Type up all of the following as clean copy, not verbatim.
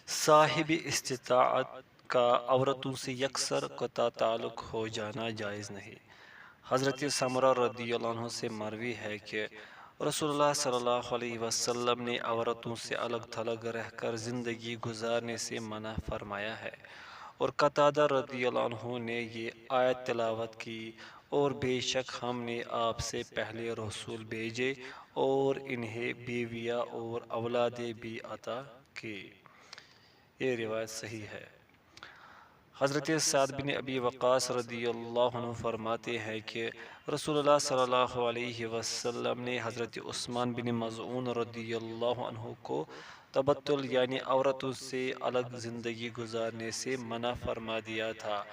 صاحب استطاعت کا عورتوں سے یکسر قطع تعلق ہو جانا جائز نہیں۔ حضرت سمرہ رضی اللہ عنہ سے مروی ہے کہ رسول اللہ صلی اللہ علیہ وسلم نے عورتوں سے الگ تھلگ رہ کر زندگی گزارنے سے منع فرمایا ہے، اور قتادہ رضی اللہ عنہ نے یہ آیت تلاوت کی، اور بے شک ہم نے آپ سے پہلے رسول بھیجے اور انہیں بیویاں اور اولادیں بھی عطا کی۔ یہ روایت صحیح ہے۔ حضرت سعد بن ابی وقاص رضی اللہ عنہ فرماتے ہیں کہ رسول اللہ صلی اللہ علیہ وسلم نے حضرت عثمان بن مظعون رضی اللہ عنہ کو تبتل یعنی عورتوں سے الگ زندگی گزارنے سے منع فرما دیا تھا۔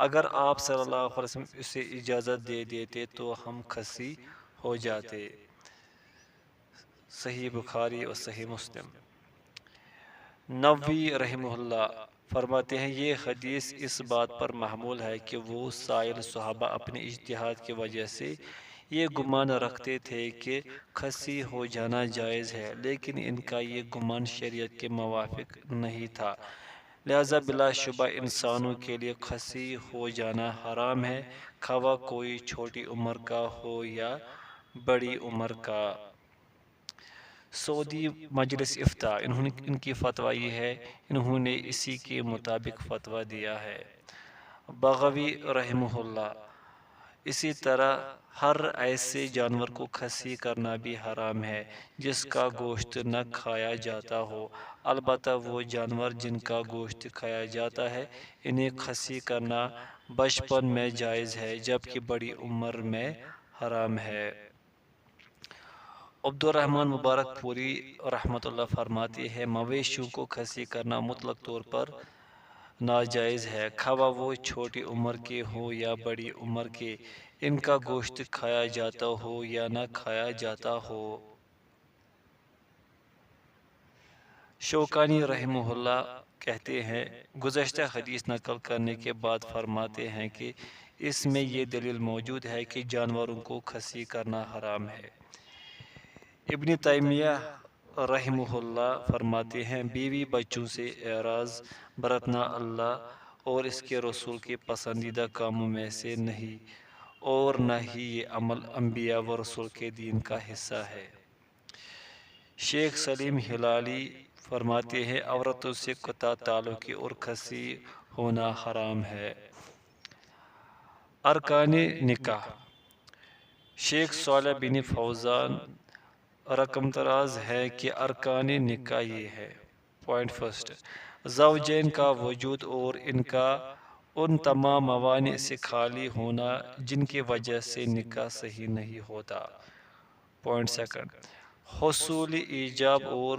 اگر آپ صلی اللہ علیہ وسلم اسے اجازت دے دیتے تو ہم کھسی ہو جاتے۔ صحیح بخاری اور صحیح مسلم۔ نووی رحمہ اللہ فرماتے ہیں یہ حدیث اس بات پر محمول ہے کہ وہ سائل صحابہ اپنے اجتہاد کی وجہ سے یہ گمان رکھتے تھے کہ کھسی ہو جانا جائز ہے، لیکن ان کا یہ گمان شریعت کے موافق نہیں تھا، لہذا بلا شبہ انسانوں کے لیے کھسی ہو جانا حرام ہے، خواہ کوئی چھوٹی عمر کا ہو یا بڑی عمر کا۔ سعودی مجلس افتاء ان کی فتویٰ یہ ہے، انہوں نے اسی کے مطابق فتویٰ دیا ہے۔ بغوی رحمہ اللہ اسی طرح ہر ایسے جانور کو کھسی کرنا بھی حرام ہے جس کا گوشت نہ کھایا جاتا ہو، البتہ وہ جانور جن کا گوشت کھایا جاتا ہے انہیں کھسی کرنا بچپن میں جائز ہے، جبکہ بڑی عمر میں حرام ہے۔ عبد الرحمن مبارک پوری رحمۃ اللہ فرماتے ہیں مویشیوں کو کھسی کرنا مطلق طور پر ناجائز ہے، خواہ وہ چھوٹی عمر کے ہوں یا بڑی عمر کے، ان کا گوشت کھایا جاتا ہو یا نہ کھایا جاتا ہو۔ شوکانی رحمہ اللہ کہتے ہیں گزشتہ حدیث نقل کرنے کے بعد فرماتے ہیں کہ اس میں یہ دلیل موجود ہے کہ جانوروں کو کھسی کرنا حرام ہے۔ ابن تیمیہ رحمہ اللہ فرماتے ہیں بیوی بچوں سے اعراض برتنا اللہ اور اس کے رسول کے پسندیدہ کاموں میں سے نہیں، اور نہ ہی یہ عمل انبیاء و رسول کے دین کا حصہ ہے۔ شیخ سلیم ہلالی فرماتے ہیں عورتوں سے قطع تعلقی اور کھسی ہونا حرام ہے۔ ارکان نکاح۔ شیخ صالح بن فوزان رقم تراز ہے کہ ارکان نکاح یہ ہے۔ پوائنٹ فرسٹ، زوجین کا وجود اور ان کا ان تمام موانع سے خالی ہونا جن کی وجہ سے نکاح صحیح نہیں ہوتا۔ پوائنٹ سیکنڈ، حصول ایجاب اور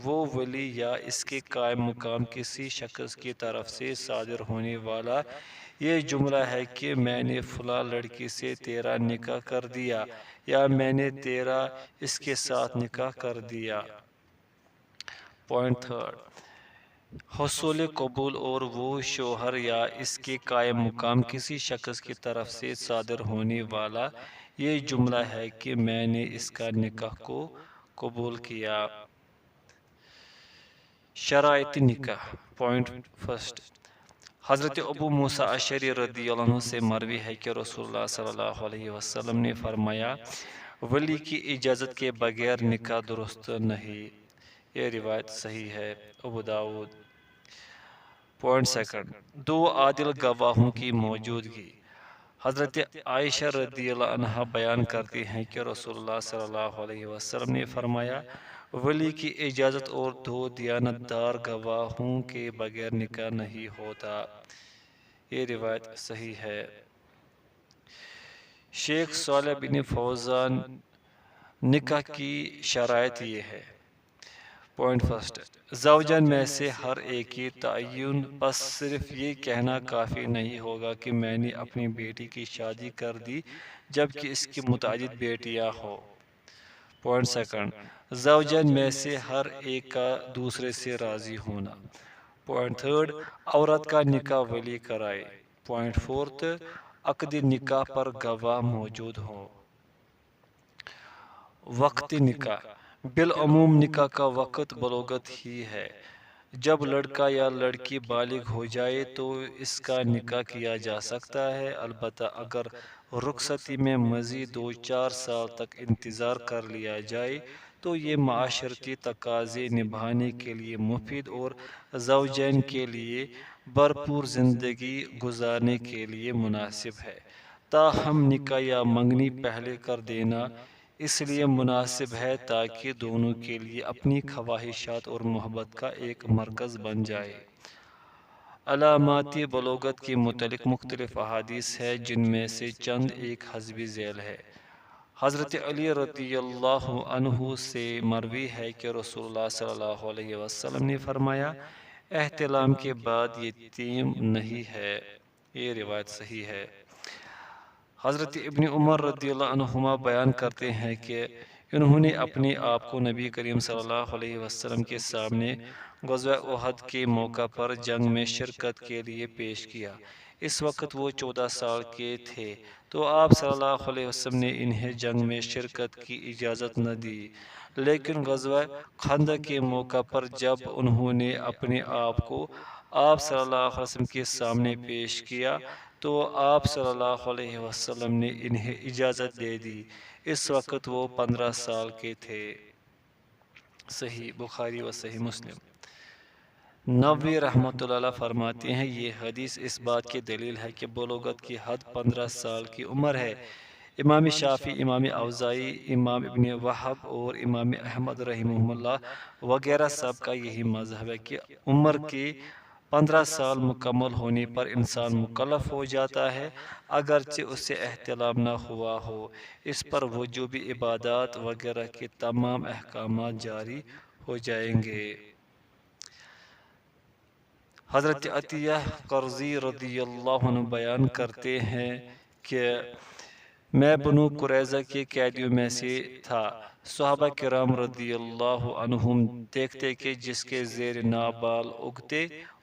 وہ ولی یا اس کے قائم مقام کسی شخص کی طرف سے صادر ہونے والا یہ جملہ ہے کہ میں نے فلاں لڑکی سے تیرا نکاح کر دیا یا میں نے تیرا اس کے ساتھ نکاح کر دیا۔ پوائنٹ تھرڈ، حصول قبول اور وہ شوہر یا اس کے قائم مقام کسی شخص کی طرف سے صادر ہونے والا یہ جملہ ہے کہ میں نے اس کا نکاح کو قبول کیا۔ شرائط نکاح۔ پوائنٹ فرسٹ، حضرت ابو موسیٰ اشعری رضی اللہ عنہ سے مروی ہے کہ رسول اللہ صلی اللہ علیہ وسلم نے فرمایا ولی کی اجازت کے بغیر نکاح درست نہیں۔ یہ روایت صحیح ہے، ابو داؤد۔ پوائنٹ سیکنڈ، دو عادل گواہوں کی موجودگی۔ حضرت عائشہ رضی اللہ عنہ بیان کرتی ہیں کہ رسول اللہ صلی اللہ علیہ وسلم نے فرمایا ولی کی اجازت اور دو دیانتدار گواہوں کے بغیر نکاح نہیں ہوتا۔ یہ روایت صحیح ہے۔ شیخ صالح بن فوزان نکاح کی شرائط یہ ہے۔ پوائنٹ فرسٹ، زوجین میں سے ہر ایک کی تعین، بس صرف یہ کہنا کافی نہیں ہوگا کہ میں نے اپنی بیٹی کی شادی کر دی جبکہ اس کی متعدد بیٹیاں ہوں۔ پوائنٹ سیکنڈ، زوجین میں سے ہر ایک کا دوسرے سے راضی ہونا۔ پوائنٹ تھرڈ، عورت کا نکاح ولی کرائے۔ پوائنٹ فورتھ، عقد نکاح پر گواہ موجود ہوں۔ وقت نکاح، بالعموم نکاح کا وقت بلوغت ہی ہے، جب لڑکا یا لڑکی بالغ ہو جائے تو اس کا نکاح کیا جا سکتا ہے، البتہ اگر رخصتی میں مزید 2-4 سال تک انتظار کر لیا جائے تو یہ معاشرتی تقاضے نبھانے کے لیے مفید اور زوجین کے لیے بھرپور زندگی گزارنے کے لیے مناسب ہے۔ تاہم نکاح یا منگنی پہلے کر دینا اس لیے مناسب ہے تاکہ دونوں کے لیے اپنی خواہشات اور محبت کا ایک مرکز بن جائے۔ علامات بلوغت کے متعلق مختلف احادیث ہے، جن میں سے چند ایک حسب ذیل ہے۔ حضرت علی رضی اللہ عنہ سے مروی ہے کہ رسول اللہ صلی اللہ علیہ وسلم نے فرمایا، احتلام کے بعد یتیم نہیں ہے۔ یہ روایت صحیح ہے۔ حضرت ابن عمر رضی اللہ عنہما بیان کرتے ہیں کہ انہوں نے اپنے آپ کو نبی کریم صلی اللہ علیہ وسلم کے سامنے غزوہ احد کے موقع پر جنگ میں شرکت کے لیے پیش کیا۔ اس وقت وہ 14 سال کے تھے، تو آپ صلی اللہ علیہ وسلم نے انہیں جنگ میں شرکت کی اجازت نہ دی، لیکن غزوہ خندق کے موقع پر جب انہوں نے اپنے آپ کو آپ صلی اللہ علیہ وسلم کے سامنے پیش کیا تو آپ صلی اللہ علیہ وسلم نے انہیں اجازت دے دی۔ اس وقت وہ 15 سال کے تھے۔ صحیح بخاری و صحیح مسلم۔ نووی رحمۃ اللہ فرماتے ہیں، یہ حدیث اس بات کی دلیل ہے کہ بلوغت کی حد 15 سال کی عمر ہے۔ امام شافعی، امام اوزاعی، امام ابن وہب اور امام احمد رحمہ اللہ وغیرہ سب کا یہی مذہب ہے کہ عمر کے 15 سال مکمل ہونے پر انسان مکلف ہو جاتا ہے، اگرچہ اس سے احتلام نہ ہوا ہو۔ اس پر وجوبی عبادات وغیرہ کے تمام احکامات جاری ہو جائیں گے۔ حضرت عطیہ قرظی رضی اللہ عنہ بیان کرتے ہیں کہ میں بنو قریظہ کے قیدیوں میں سے تھا۔ صحابہ کرام رضی اللہ عنہم دیکھتے کہ جس کے زیر نابال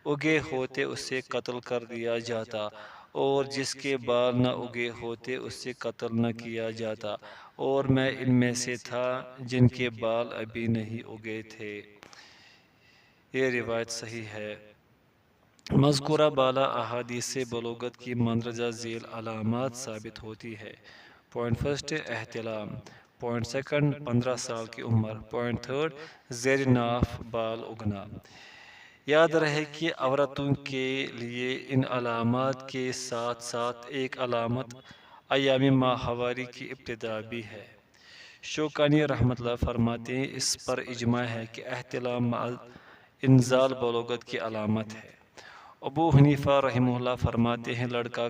اگے ہوتے اسے قتل کر دیا جاتا، اور جس کے بال نہ اگے ہوتے اسے قتل نہ کیا جاتا، اور میں ان میں سے تھا جن کے بال ابھی نہیں اگے تھے۔ یہ روایت صحیح ہے۔ مذکورہ بالا احادیث سے بلوغت کی مندرجہ ذیل علامات ثابت ہوتی ہے۔ پوائنٹ فرسٹ، احتلام۔ پوائنٹ سیکنڈ، 15 سال کی عمر۔ پوائنٹ تھرڈ، زیر ناف بال اگنا۔ یاد رہے کہ عورتوں کے لیے ان علامات کے ساتھ ساتھ ایک علامت ایام ماہواری کی ابتدا بھی ہے۔ شوکانی رحمۃ اللہ فرماتے ہیں، اس پر اجماع ہے کہ احتلام مع انزال بلوغت کی علامت ہے۔ ابو حنیفہ رحمہ اللہ فرماتے ہیں، لڑکا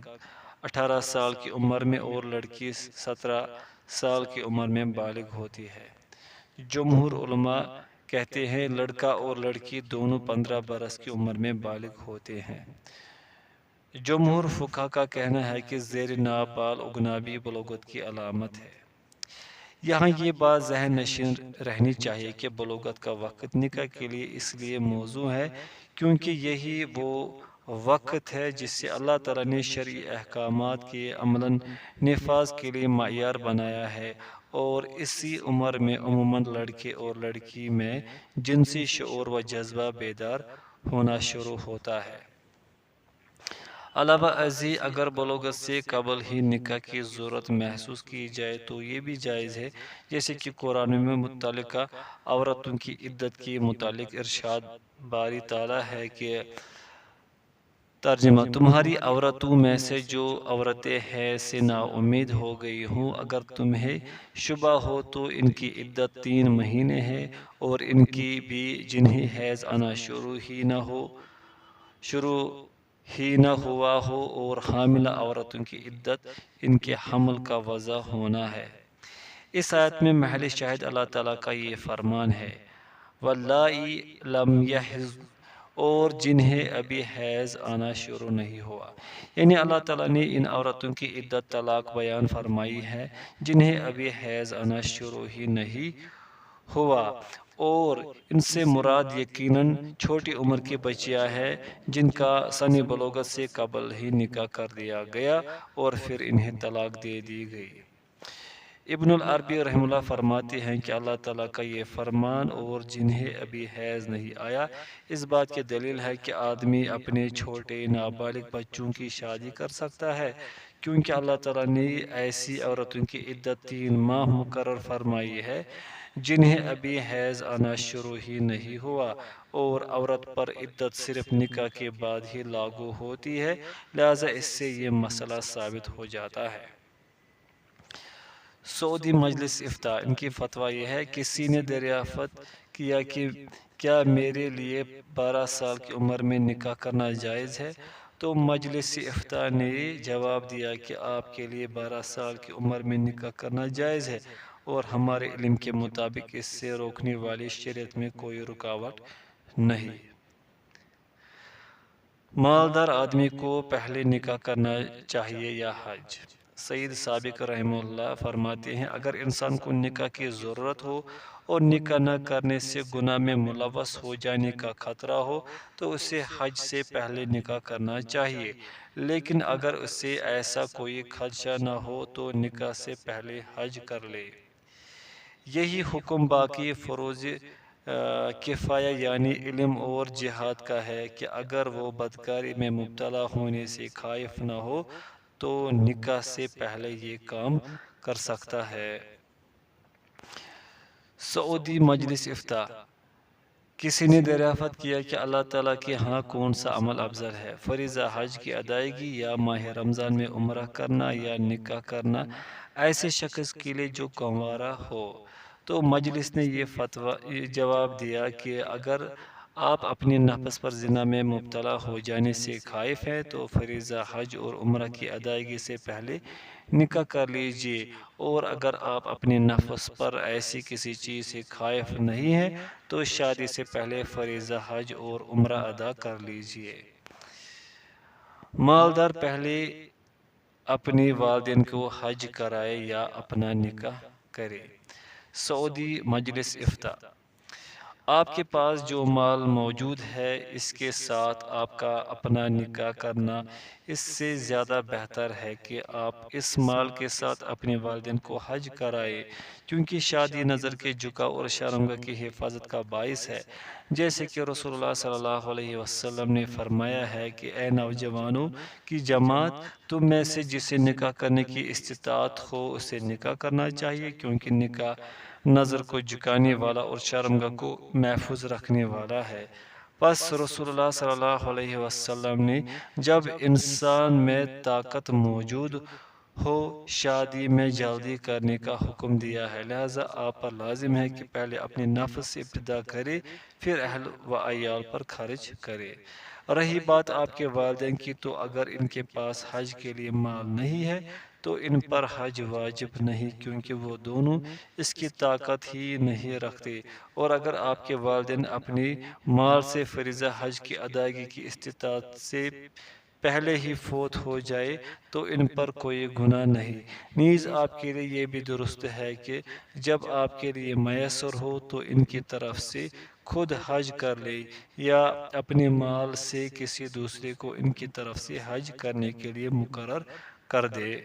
18 سال کی عمر میں اور لڑکی 17 سال کی عمر میں بالغ ہوتی ہے۔ جمہور علماء کہتے ہیں لڑکا اور لڑکی دونوں 15 برس کی عمر میں بالغ ہوتے ہیں۔ جمہور فقہا کا کہنا ہے کہ زیر ناف بال اگنا بھی بلوغت کی علامت ہے۔ یہاں یہ بات ذہن نشین رہنی چاہیے کہ بلوغت کا وقت نکاح کے لیے اس لیے موزوں ہے کیونکہ یہی وہ وقت ہے جس سے اللہ تعالیٰ نے شرعی احکامات کے عملاً نفاذ کے لیے معیار بنایا ہے، اور اسی عمر میں عموماً لڑکے اور لڑکی میں جنسی شعور و جذبہ بیدار ہونا شروع ہوتا ہے۔ علاوہ ازیں اگر بلوغت سے قبل ہی نکاح کی ضرورت محسوس کی جائے تو یہ بھی جائز ہے، جیسے کہ قرآن میں متعلقہ عورتوں کی عدت کے متعلق ارشاد باری تعالیٰ ہے کہ ترجمہ، تمہاری عورتوں میں سے جو عورتیں حیض سے نا امید ہو گئی ہوں، اگر تمہیں شبہ ہو تو ان کی عدت 3 مہینے ہے، اور ان کی بھی جنہیں حیض آنا شروع ہی نہ ہوا ہو، اور حاملہ عورتوں کی عدت ان کے حمل کا وضع ہونا ہے۔ اس آیت میں محل شاہد اللہ تعالیٰ کا یہ فرمان ہے، واللائی لم یحضن، اور جنہیں ابھی حیض آنا شروع نہیں ہوا، یعنی اللہ تعالیٰ نے ان عورتوں کی عدت طلاق بیان فرمائی ہے جنہیں ابھی حیض آنا شروع ہی نہیں ہوا، اور ان سے مراد یقیناً چھوٹی عمر کی بچیاں ہیں جن کا سن بلوغت سے قبل ہی نکاح کر دیا گیا اور پھر انہیں طلاق دے دی گئی۔ ابن العربی رحمہ اللہ فرماتے ہیں کہ اللہ تعالیٰ کا یہ فرمان اور جنہیں ابھی حیض نہیں آیا اس بات کی دلیل ہے کہ آدمی اپنے چھوٹے نابالغ بچوں کی شادی کر سکتا ہے، کیونکہ اللہ تعالیٰ نے ایسی عورتوں کی عدت 3 ماہ مقرر فرمائی ہے جنہیں ابھی حیض آنا شروع ہی نہیں ہوا، اور عورت پر عدت صرف نکاح کے بعد ہی لاگو ہوتی ہے، لہذا اس سے یہ مسئلہ ثابت ہو جاتا ہے۔ سعودی مجلس افتاء، ان کی فتویٰ یہ ہے کہ کسی نے دریافت کیا کہ کیا میرے لیے 12 سال کی عمر میں نکاح کرنا جائز ہے، تو مجلس افتاء نے جواب دیا کہ آپ کے لیے 12 سال کی عمر میں نکاح کرنا جائز ہے، اور ہمارے علم کے مطابق اس سے روکنے والی شریعت میں کوئی رکاوٹ نہیں۔ مالدار آدمی کو پہلے نکاح کرنا چاہیے یا حج؟ سید سابق رحمہ اللہ فرماتے ہیں اگر انسان کو نکاح کی ضرورت ہو اور نکاح نہ کرنے سے گناہ میں ملوث ہو جانے کا خطرہ ہو تو اسے حج سے پہلے نکاح کرنا چاہیے، لیکن اگر اسے ایسا کوئی خدشہ نہ ہو تو نکاح سے پہلے حج کر لے۔ یہی حکم باقی فروض کفایہ یعنی علم اور جہاد کا ہے کہ اگر وہ بدکاری میں مبتلا ہونے سے خائف نہ ہو تو نکاح سے پہلے یہ کام کر سکتا ہے۔ سعودی مجلس افتاء، کسی نے دریافت کیا کہ اللہ تعالیٰ کے ہاں کون سا عمل افضل ہے، فریضہ حج کی ادائیگی یا ماہ رمضان میں عمرہ کرنا یا نکاح کرنا ایسے شخص کے لیے جو کنوارا ہو؟ تو مجلس نے یہ جواب دیا کہ اگر آپ اپنے نفس پر زنا میں مبتلا ہو جانے سے خائف ہیں تو فریضہ حج اور عمرہ کی ادائیگی سے پہلے نکاح کر لیجئے، اور اگر آپ اپنے نفس پر ایسی کسی چیز سے خائف نہیں ہیں تو شادی سے پہلے فریضہ حج اور عمرہ ادا کر لیجئے۔ مالدار پہلے اپنے والدین کو حج کرائے یا اپنا نکاح کرے۔ سعودی مجلس افتاء، آپ کے پاس جو مال موجود ہے اس کے ساتھ آپ کا اپنا نکاح کرنا اس سے زیادہ بہتر ہے کہ آپ اس مال کے ساتھ اپنے والدین کو حج کرائے، کیونکہ شادی نظر کے جھکاؤ اور شرمگاہ کی حفاظت کا باعث ہے، جیسے کہ رسول اللہ صلی اللہ علیہ وسلم نے فرمایا ہے کہ اے نوجوانوں کی جماعت، تم میں سے جسے نکاح کرنے کی استطاعت ہو اسے نکاح کرنا چاہیے، کیونکہ نکاح نظر کو جھکانے والا اور شرمگاہ کو محفوظ رکھنے والا ہے۔ پس رسول اللہ صلی اللہ علیہ وسلم نے جب انسان میں طاقت موجود ہو شادی میں جلدی کرنے کا حکم دیا ہے، لہذا آپ پر لازم ہے کہ پہلے اپنے نفس سے ابتدا کرے پھر اہل و عیال پر خرچ کرے۔ رہی بات آپ کے والدین کی، تو اگر ان کے پاس حج کے لیے مال نہیں ہے تو ان پر حج واجب نہیں، کیونکہ وہ دونوں اس کی طاقت ہی نہیں رکھتے، اور اگر آپ کے والدین اپنے مال سے فریضہ حج کی ادائیگی کی استطاعت سے پہلے ہی فوت ہو جائے تو ان پر کوئی گناہ نہیں۔ نیز آپ کے لیے یہ بھی درست ہے کہ جب آپ کے لیے میسر ہو تو ان کی طرف سے خود حج کر لے یا اپنے مال سے کسی دوسرے کو ان کی طرف سے حج کرنے کے لیے مقرر کر دے۔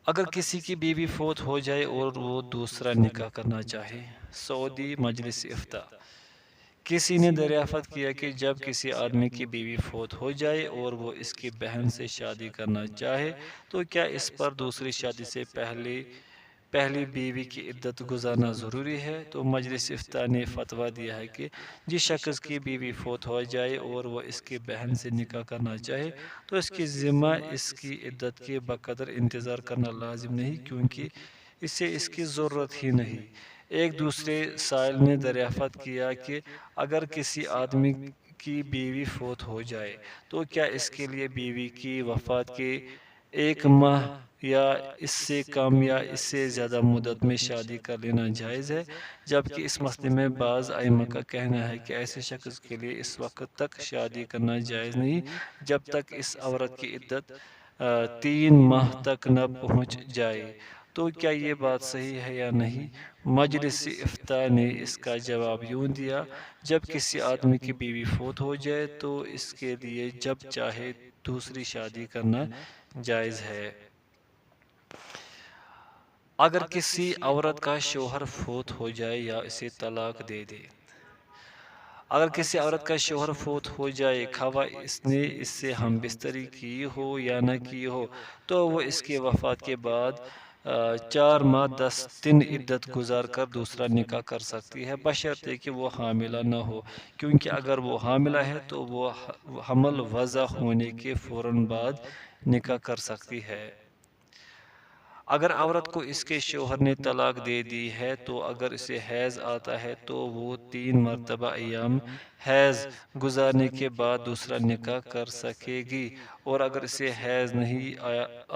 اگر کسی کی بیوی فوت ہو جائے اور وہ دوسرا نکاح کرنا چاہے۔ سعودی مجلس افتاء، کسی نے دریافت کیا کہ جب کسی آدمی کی بیوی فوت ہو جائے اور وہ اس کی بہن سے شادی کرنا چاہے تو کیا اس پر دوسری شادی سے پہلی بیوی کی عدت گزارنا ضروری ہے؟ تو مجلس افتاء نے فتویٰ دیا ہے کہ جس شخص کی بیوی فوت ہو جائے اور وہ اس کی بہن سے نکاح کرنا چاہے تو اس کی ذمہ اس کی عدت کے بقدر انتظار کرنا لازم نہیں، کیونکہ اسے اس کی ضرورت ہی نہیں۔ ایک دوسرے سائل نے دریافت کیا کہ اگر کسی آدمی کی بیوی فوت ہو جائے تو کیا اس کے لیے بیوی کی وفات کے 1 ماہ یا اس سے کم یا اس سے زیادہ مدت میں شادی کر لینا جائز ہے؟ جبکہ اس مسئلے میں بعض ائمہ کا کہنا ہے کہ ایسے شخص کے لیے اس وقت تک شادی کرنا جائز نہیں جب تک اس عورت کی عدت 3 ماہ تک نہ پہنچ جائے۔ تو کیا یہ بات صحیح ہے یا نہیں؟ مجلس افتاء نے اس کا جواب یوں دیا، جب کسی آدمی کی بیوی فوت ہو جائے تو اس کے لیے جب چاہے دوسری شادی کرنا جائز ہے۔ اگر کسی عورت کا شوہر فوت ہو جائے یا اسے طلاق دے دے، اگر کسی عورت کا شوہر فوت ہو جائے، خواہ اس نے اس سے ہم بستری کی ہو یا نہ کی ہو، تو وہ اس کے وفات کے بعد 4 ماہ 10 دن عدت گزار کر دوسرا نکاح کر سکتی ہے، بشرطے کہ وہ حاملہ نہ ہو، کیونکہ اگر وہ حاملہ ہے تو وہ حمل وضع ہونے کے فوراً بعد نکاح کر سکتی ہے۔ اگر عورت کو اس کے شوہر نے طلاق دے دی ہے تو اگر اسے حیض آتا ہے تو وہ 3 مرتبہ ایام حیض گزارنے کے بعد دوسرا نکاح کر سکے گی، اور اگر اسے حیض نہیں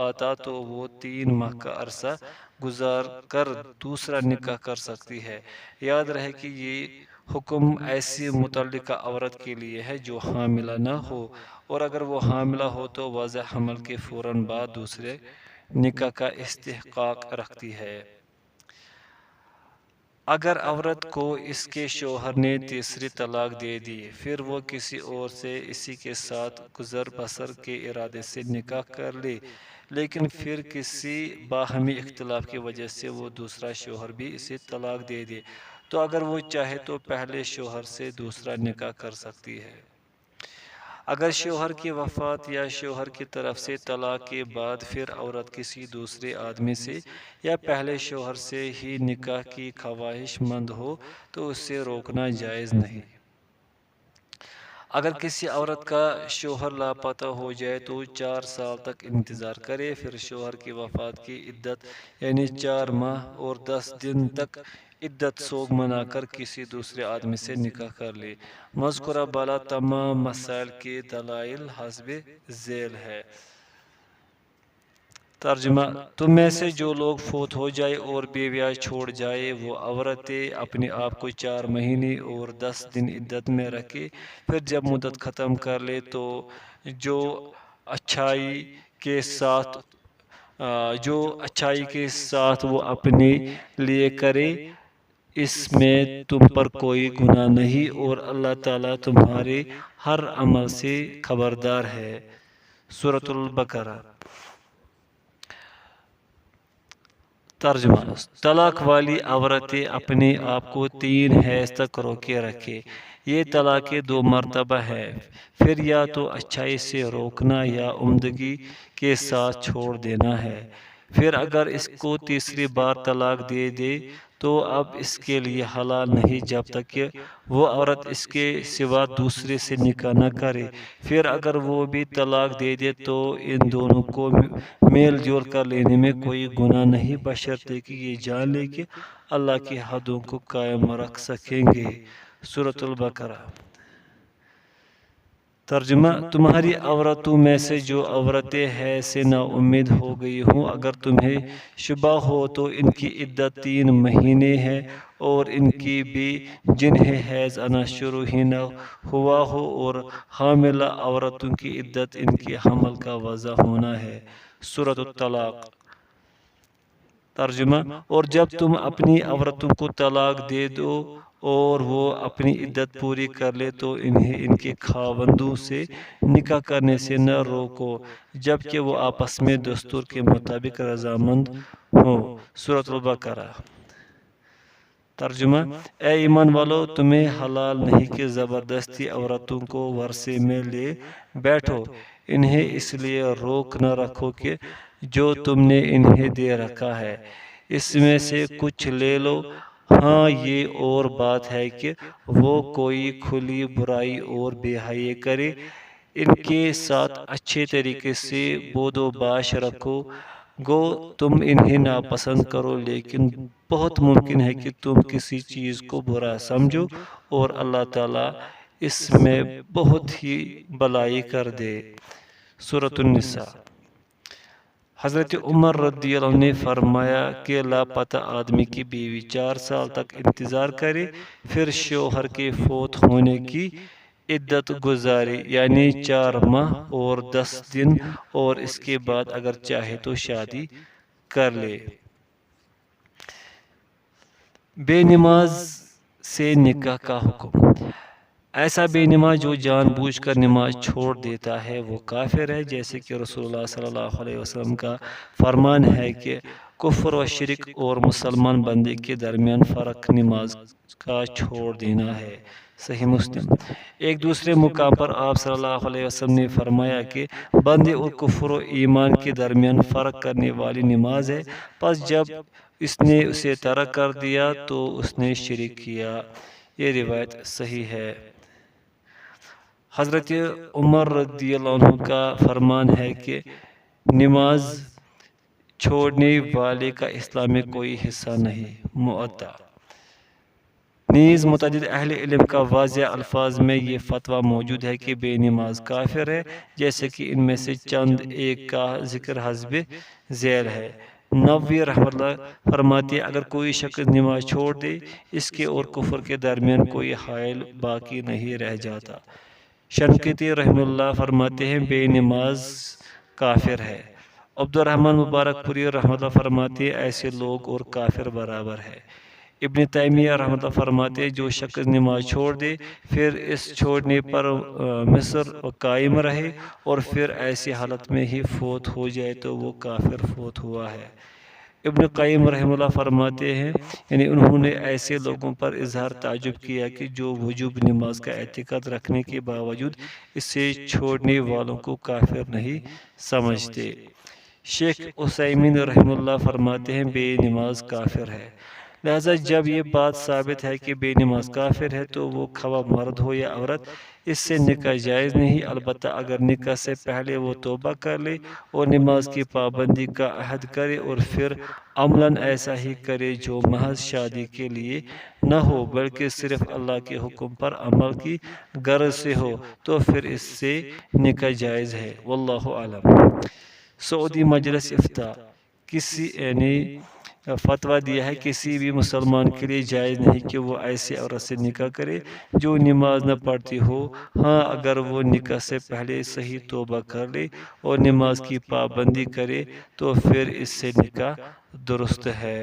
آتا تو وہ 3 ماہ کا عرصہ گزار کر دوسرا نکاح کر سکتی ہے۔ یاد رہے کہ یہ حکم ایسی متعلقہ عورت کے لیے ہے جو حاملہ نہ ہو، اور اگر وہ حاملہ ہو تو واضح حمل کے فوراً بعد دوسرے نکاح کا استحقاق رکھتی ہے۔ اگر عورت کو اس کے شوہر نے تیسری طلاق دے دی، پھر وہ کسی اور سے اسی کے ساتھ گزر بسر کے ارادے سے نکاح کر لے، لیکن پھر کسی باہمی اختلاف کی وجہ سے وہ دوسرا شوہر بھی اسے طلاق دے دے، تو اگر وہ چاہے تو پہلے شوہر سے دوسرا نکاح کر سکتی ہے۔ اگر شوہر کی وفات یا شوہر کی طرف سے طلاق کے بعد پھر عورت کسی دوسرے آدمی سے یا پہلے شوہر سے ہی نکاح کی خواہش مند ہو تو اسے روکنا جائز نہیں۔ اگر کسی عورت کا شوہر لاپتہ ہو جائے تو 4 سال تک انتظار کرے، پھر شوہر کی وفات کی عدت یعنی 4 ماہ اور 10 دن تک عدت سوگ منا کر کسی دوسرے آدمی سے نکاح کر لے۔ مذکورہ بالا تمام مسائل کے دلائل حسب ذیل ہے۔ ترجمہ: تم میں سے جو لوگ فوت ہو جائے اور بیویاں چھوڑ جائے، وہ عورتیں اپنے آپ کو 4 مہینے اور 10 دن عدت میں رکھے، پھر جب مدت ختم کر لے تو جو اچھائی کے ساتھ وہ اپنے لیے کرے، اس میں تم پر کوئی گناہ نہیں، اور اللہ تعالیٰ تمہارے ہر عمل سے خبردار ہے۔ سورۃ البقرہ۔ ترجمہ: طلاق والی عورتیں اپنے آپ کو 3 حیض تک روکے رکھے۔ یہ طلاق 2 مرتبہ ہے، پھر یا تو اچھائی سے روکنا یا عمدگی کے ساتھ چھوڑ دینا ہے۔ پھر اگر اس کو تیسری بار طلاق دے دے تو اب اس کے لیے حلال نہیں جب تک کہ وہ عورت اس کے سوا دوسرے سے نکاح نہ کرے۔ پھر اگر وہ بھی طلاق دے دے تو ان دونوں کو میل جول کر لینے میں کوئی گناہ نہیں، بشرطے کہ یہ جان لے کہ اللہ کی حدوں کو قائم رکھ سکیں گے۔ سورۃ البقرہ۔ ترجمہ: تمہاری عورتوں میں سے جو عورتیں حیض سے نا امید ہو گئی ہوں، اگر تمہیں شبہ ہو تو ان کی عدت 3 مہینے ہے، اور ان کی بھی جنہیں حیض آنا شروع ہی نہ ہوا ہو، اور حاملہ عورتوں کی عدت ان کے حمل کا وضع ہونا ہے۔ سورۃ الطلاق۔ ترجمہ: اور جب تم اپنی عورتوں کو طلاق دے دو اور وہ اپنی عدت پوری کر لے تو انہیں ان کے خاوندوں سے نکاح کرنے سے نہ روکو جبکہ وہ آپس میں دستور کے مطابق رضامند ہوں۔ سورۃ البقرہ۔ ترجمہ: اے ایمان والو، تمہیں حلال نہیں کہ زبردستی عورتوں کو ورثے میں لے بیٹھو، انہیں اس لیے روک نہ رکھو کہ جو تم نے انہیں دے رکھا ہے اس میں سے کچھ لے لو۔ ہاں، یہ اور بات ہے کہ وہ کوئی کھلی برائی اور بے حیائی کرے، ان کے ساتھ اچھے طریقے سے بود و باش رکھو، گو تم انہیں ناپسند کرو، لیکن بہت ممکن ہے کہ تم کسی چیز کو برا سمجھو اور اللہ تعالیٰ اس میں بہت ہی بھلائی کر دے۔ سورۃ النساء۔ حضرت عمر رضی اللہ عنہ نے فرمایا کہ لاپتہ آدمی کی بیوی 4 سال تک انتظار کرے، پھر شوہر کے فوت ہونے کی عدت گزارے، یعنی 4 ماہ اور 10 دن، اور اس کے بعد اگر چاہے تو شادی کر لے۔ بے نماز سے نکاح کا حکم۔ ایسا بے نماز جو جان بوجھ کر نماز چھوڑ دیتا ہے وہ کافر ہے، جیسے کہ رسول اللہ صلی اللہ علیہ وسلم کا فرمان ہے کہ کفر و شرک اور مسلمان بندے کے درمیان فرق نماز کا چھوڑ دینا ہے۔ صحیح مسلم۔ ایک دوسرے مقام پر آپ صلی اللہ علیہ وسلم نے فرمایا کہ بندے اور کفر و ایمان کے درمیان فرق کرنے والی نماز ہے، پس جب اس نے اسے ترک کر دیا تو اس نے شرک کیا۔ یہ روایت صحیح ہے۔ حضرت عمر رضی اللہ عنہ کا فرمان ہے کہ نماز چھوڑنے والے کا اسلام میں کوئی حصہ نہیں۔ معطا۔ نیز متعدد اہل علم کا واضح الفاظ میں یہ فتویٰ موجود ہے کہ بے نماز کافر ہے، جیسے کہ ان میں سے چند ایک کا ذکر حسب ذیل ہے۔ نووی رحمۃ اللہ فرماتے ہیں اگر کوئی شخص نماز چھوڑ دے، اس کے اور کفر کے درمیان کوئی حائل باقی نہیں رہ جاتا۔ شنقیطی رحمہ اللہ فرماتے ہیں بے نماز کافر ہے۔ عبد الرحمن مبارک پوری رحمۃ اللہ فرماتے ہیں ایسے لوگ اور کافر برابر ہے۔ ابن تیمیہ رحمۃ اللہ فرماتے ہیں جو شخص نماز چھوڑ دے پھر اس چھوڑنے پر مصر و قائم رہے اور پھر ایسی حالت میں ہی فوت ہو جائے تو وہ کافر فوت ہوا ہے۔ ابن قیم رحمہ اللہ فرماتے ہیں یعنی انہوں نے ایسے لوگوں پر اظہار تعجب کیا کہ جو وجوب نماز کا اعتقاد رکھنے کے باوجود اسے چھوڑنے والوں کو کافر نہیں سمجھتے۔ شیخ عثیمین رحمہ اللہ فرماتے ہیں بے نماز کافر ہے۔ لہذا جب یہ بات ثابت ہے کہ بے نماز کافر ہے تو وہ خواہ مرد ہو یا عورت اس سے نکاح جائز نہیں، البتہ اگر نکاح سے پہلے وہ توبہ کر لے اور نماز کی پابندی کا عہد کرے اور پھر عملاً ایسا ہی کرے جو محض شادی کے لیے نہ ہو بلکہ صرف اللہ کے حکم پر عمل کی غرض سے ہو تو پھر اس سے نکاح جائز ہے۔ واللہ اعلم۔ سعودی مجلس افتاء نے فتویٰ دیا ہے کسی بھی مسلمان کے لیے جائز نہیں کہ وہ ایسے عورت سے نکاح کرے جو نماز نہ پڑھتی ہو، ہاں اگر وہ نکاح سے پہلے صحیح توبہ کر لے اور نماز کی پابندی کرے تو پھر اس سے نکاح درست ہے۔